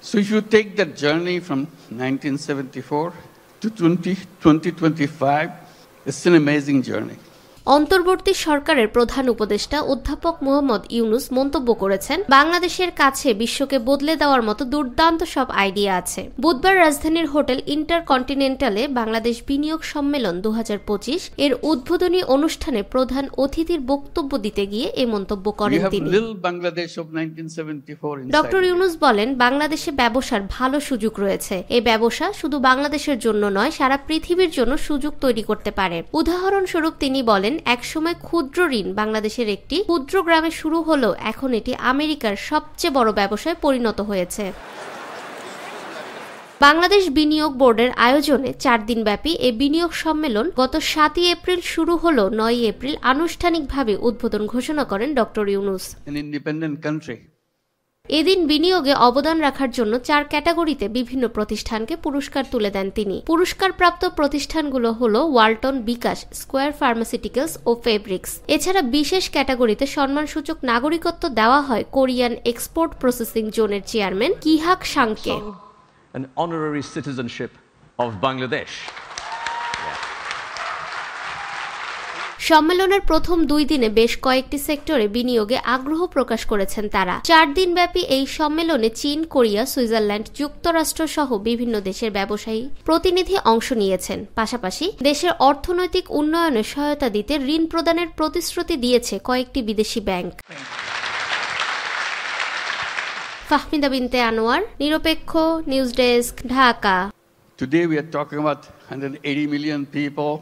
So if you take that journey from 1974 to 2025, it's an amazing journey. অন্তর্বর্তী সরকারের প্রধান উপদেষ্টা অধ্যাপক মোহাম্মদ ইউনুস মন্তব্য করেছেন, বাংলাদেশের কাছে বিশ্বকে বদলে দেওয়ার মতো দুর্দান্ত সব আইডিয়া আছে। বুধবার রাজধানীর হোটেল ইন্টারকন্টিনেন্টালে বাংলাদেশ বিনিয়োগ সম্মেলন 2025 এর উদ্বোধনী অনুষ্ঠানে প্রধান অতিথির বক্তব্য দিতে গিয়ে এই মন্তব্য করেন তিনি। ডক্টর ইউনুস বলেন, বাংলাদেশে ব্যবসার ভালো সুযোগ রয়েছে। এই ব্যবসা শুধু বাংলাদেশের জন্য নয়, সারা পৃথিবীর জন্য সুযোগ তৈরি করতে পারে। উদাহরণস্বরূপ তিনি বলেন, একসময় ক্ষুদ্র ঋণ বাংলাদেশের একটি ক্ষুদ্র গ্রামে শুরু হলেও এখন এটি আমেরিকার সবচেয়ে বড় ব্যবসায় পরিণত হয়েছে। বাংলাদেশ বিনিয়োগ বোর্ডের আয়োজনে 4 দিনব্যাপী এই বিনিয়োগ সম্মেলন গত 7 এপ্রিল শুরু হলো। 9 এপ্রিল আনুষ্ঠানিকভাবে উদ্বোধন ঘোষণা করেন ডক্টর ইউনুস। এদিন বিনিয়োগে অবদান রাখার জন্য 4 ক্যাটাগরিতে বিভিন্ন প্রতিষ্ঠানকে পুরস্কার তুলে দেন তিনি। পুরস্কারপ্রাপ্ত প্রতিষ্ঠানগুলো হলো ওয়ালটন, বিকাশ, স্কয়ার ফার্মাসিউটিক্যালস ও ফেব্রিক্স। এছাড়া বিশেষ ক্যাটাগরিতে সম্মানসূচক নাগরিকত্ব দেওয়া হয় কোরিয়ান এক্সপোর্ট প্রসেসিং জোনের চেয়ারম্যান কিহাক সাংকে। An honorary citizenship of Bangladesh. সম্মেলনের প্রথম 2 দিনে বেশ কয়েকটি সেক্টরে বিনিয়োগে আগ্রহ প্রকাশ করেছেন তারা। 4 দিনব্যাপী এই সম্মেলনে চীন, কোরিয়া, সুইজারল্যান্ড, যুক্তরাষ্ট্র সহ বিভিন্ন দেশের ব্যবসায়ী প্রতিনিধি অংশ নিয়েছেন। পাশাপাশি দেশের অর্থনৈতিক উন্নয়নে সহায়তা দিতে ঋণ প্রদানের প্রতিশ্রুতি দিয়েছে কয়েকটি বিদেশি ব্যাংক। ফাহমিদা বিনতে আনোয়ার, নিরপেক্ষ news desk, Dhaka. Today we are talking about 180 million people.